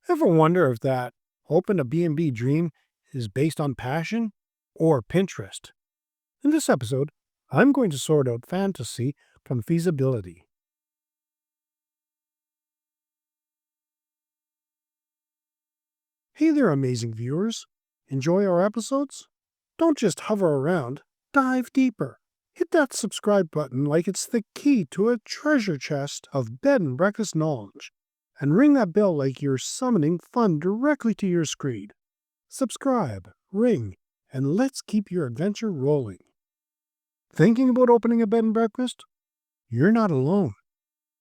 Ever wonder if that open a B&B dream is based on passion or Pinterest? In this episode, I'm going to sort out fantasy from feasibility. Hey there, amazing viewers. Enjoy our episodes? Don't just hover around, dive deeper. Hit that subscribe button like it's the key to a treasure chest of bed and breakfast knowledge. And ring that bell like you're summoning fun directly to your screen. Subscribe, ring, and let's keep your adventure rolling. Thinking about opening a bed and breakfast? You're not alone.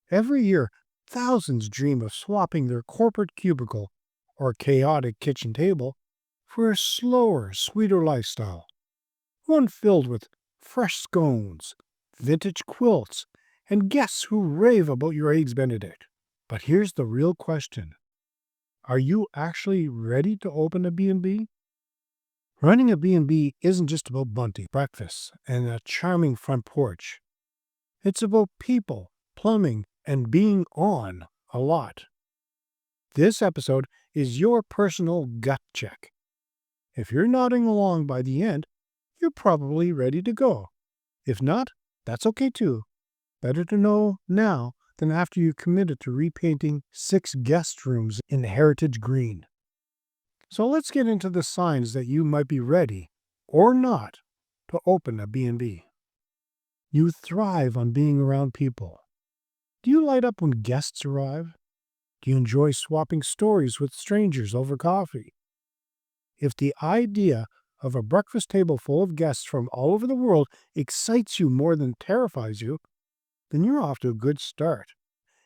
Every year, thousands dream of swapping their corporate cubicle or chaotic kitchen table for a slower, sweeter lifestyle. One filled with fresh scones, vintage quilts, and guests who rave about your Eggs Benedict. But here's the real question. Are you actually ready to open a B&B? Running a B&B isn't just about bunty breakfasts and a charming front porch. It's about people, plumbing, and being on a lot. This episode is your personal gut check. If you're nodding along by the end, you're probably ready to go. If not, that's okay too. Better to know now than after you committed to repainting 6 guest rooms in heritage green. So let's get into the signs that you might be ready, or not, to open a B&B. You thrive on being around people. Do you light up when guests arrive? Do you enjoy swapping stories with strangers over coffee? If the idea of a breakfast table full of guests from all over the world excites you more than terrifies you, then you're off to a good start.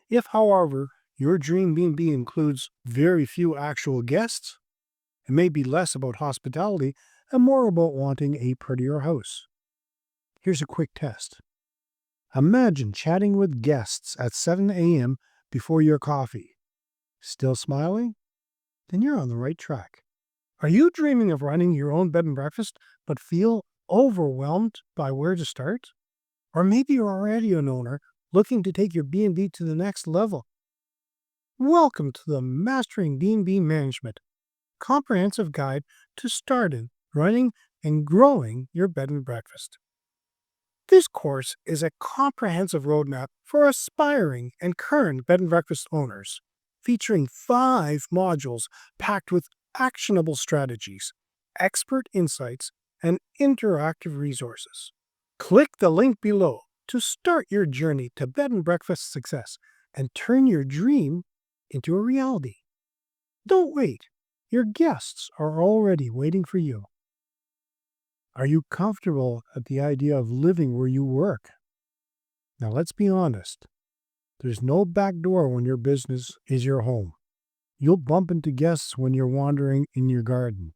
If, however, your dream B&B includes very few actual guests, it may be less about hospitality and more about wanting a prettier house. Here's a quick test. Imagine chatting with guests at 7 a.m. before your coffee. Still smiling? Then you're on the right track. Are you dreaming of running your own bed and breakfast but feel overwhelmed by where to start? Or maybe you're already an owner looking to take your B&B to the next level. Welcome to the Mastering B&B Management comprehensive guide to starting, running, and growing your bed and breakfast. This course is a comprehensive roadmap for aspiring and current bed and breakfast owners, featuring 5 modules packed with actionable strategies, expert insights, and interactive resources. Click the link below to start your journey to bed and breakfast success and turn your dream into a reality. Don't wait. Your guests are already waiting for you. Are you comfortable at the idea of living where you work? Now let's be honest. There's no back door when your business is your home. You'll bump into guests when you're wandering in your garden,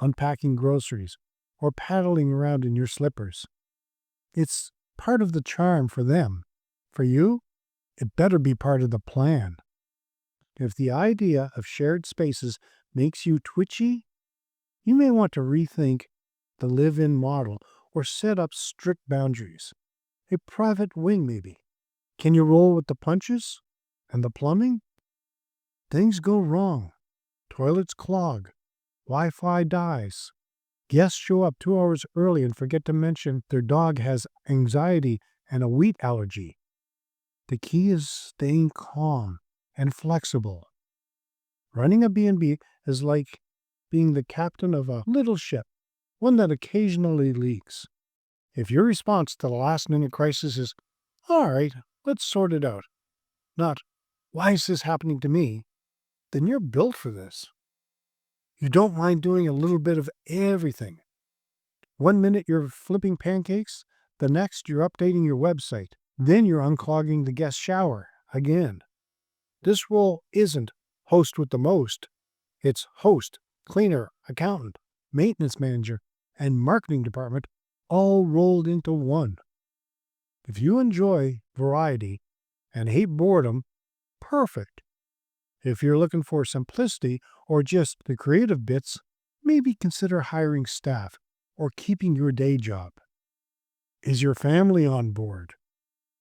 unpacking groceries, or paddling around in your slippers. It's part of the charm for them. For you, it better be part of the plan. If the idea of shared spaces makes you twitchy, you may want to rethink the live-in model or set up strict boundaries. A private wing, maybe. Can you roll with the punches? And the plumbing? Things go wrong. Toilets clog. Wi-Fi dies. Guests show up 2 hours early and forget to mention their dog has anxiety and a wheat allergy. The key is staying calm and flexible. Running a B&B is like being the captain of a little ship, one that occasionally leaks. If your response to the last-minute crisis is, "All right, let's sort it out," not, "Why is this happening to me?" then you're built for this. You don't mind doing a little bit of everything. 1 minute you're flipping pancakes, the next you're updating your website, then you're unclogging the guest shower again. This role isn't host with the most. It's host, cleaner, accountant, maintenance manager, and marketing department all rolled into one. If you enjoy variety and hate boredom, perfect. If you're looking for simplicity or just the creative bits, maybe consider hiring staff or keeping your day job. Is your family on board?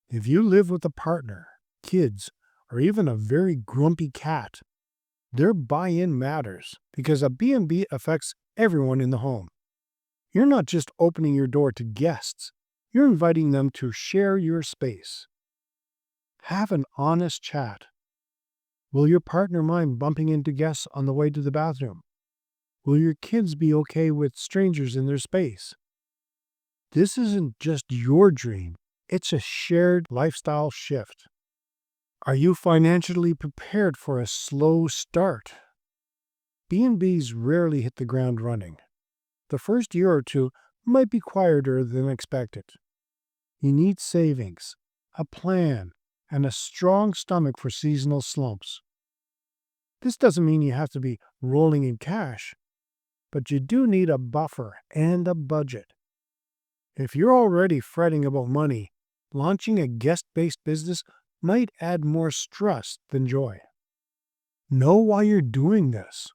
If you live with a partner, kids, or even a very grumpy cat, Their buy-in matters because a B&B affects everyone in the home. You're not just opening your door to guests, you're inviting them to share your space. Have an honest chat. Will your partner mind bumping into guests on the way to the bathroom? Will your kids be okay with strangers in their space? This isn't just your dream, it's a shared lifestyle shift. Are you financially prepared for a slow start? B&Bs rarely hit the ground running. The first year or two might be quieter than expected. You need savings, a plan, and a strong stomach for seasonal slumps. This doesn't mean you have to be rolling in cash, but you do need a buffer and a budget. If you're already fretting about money, launching a guest-based business might add more stress than joy. Know why you're doing this.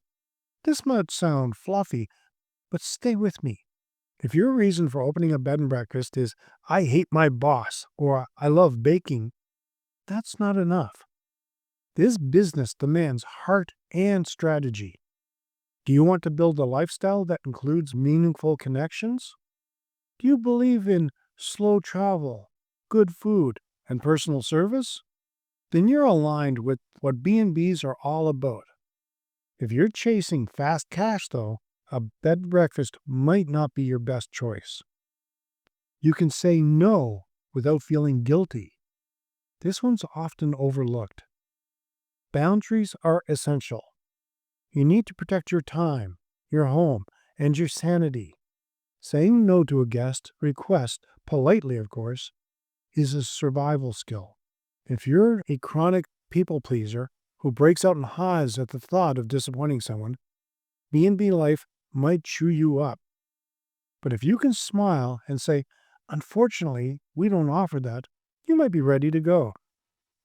This might sound fluffy, but stay with me. If your reason for opening a bed and breakfast is, I hate my boss, or I love baking, that's not enough. This business demands heart and strategy. Do you want to build a lifestyle that includes meaningful connections? Do you believe in slow travel, good food, and personal service? Then you're aligned with what B&Bs are all about. If you're chasing fast cash, though, a bed and breakfast might not be your best choice. You can say no without feeling guilty. This one's often overlooked. Boundaries are essential. You need to protect your time, your home, and your sanity. Saying no to a guest request, politely of course, is a survival skill. If you're a chronic people pleaser who breaks out in hives at the thought of disappointing someone, B&B life might chew you up. But if you can smile and say, unfortunately, we don't offer that, you might be ready to go.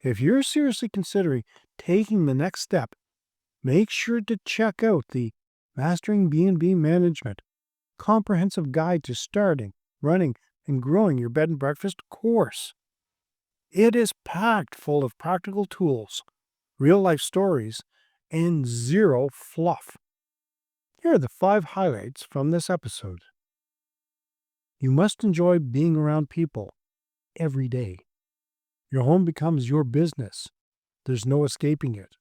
If you're seriously considering taking the next step, make sure to check out the Mastering B&B Management Comprehensive Guide to Starting, Running, and Growing Your Bed and Breakfast course. It is packed full of practical tools, real-life stories, and zero fluff. Here are the 5 highlights from this episode. You must enjoy being around people every day. Your home becomes your business. There's no escaping it.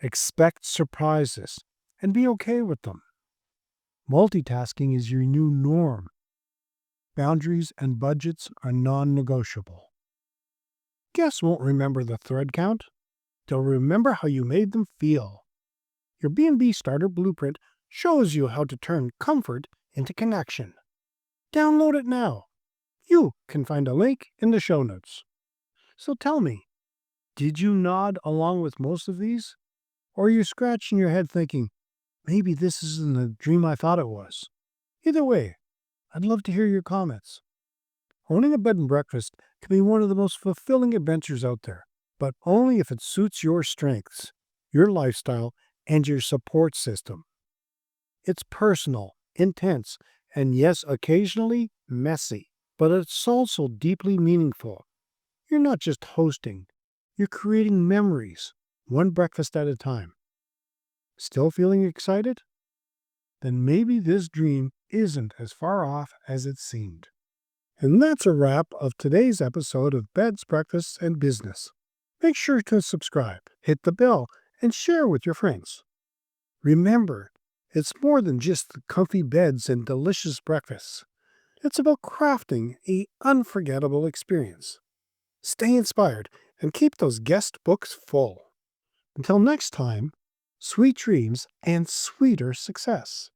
Expect surprises and be okay with them. Multitasking is your new norm. Boundaries and budgets are non-negotiable. Guests won't remember the thread count. They'll remember how you made them feel. Your B&B Starter Blueprint shows you how to turn comfort into connection. Download it now. You can find a link in the show notes. So tell me, did you nod along with most of these? Or are you scratching your head thinking, maybe this isn't the dream I thought it was? Either way, I'd love to hear your comments. Owning a bed and breakfast can be one of the most fulfilling adventures out there, but only if it suits your strengths, your lifestyle, and your support system. It's personal, intense, and yes, occasionally messy, but it's also deeply meaningful. You're not just hosting, you're creating memories, one breakfast at a time. Still feeling excited? Then maybe this dream isn't as far off as it seemed. And that's a wrap of today's episode of Beds, Breakfasts, and Business. Make sure to subscribe, hit the bell, and share with your friends. Remember, it's more than just the comfy beds and delicious breakfasts. It's about crafting an unforgettable experience. Stay inspired and keep those guest books full. Until next time, sweet dreams and sweeter success.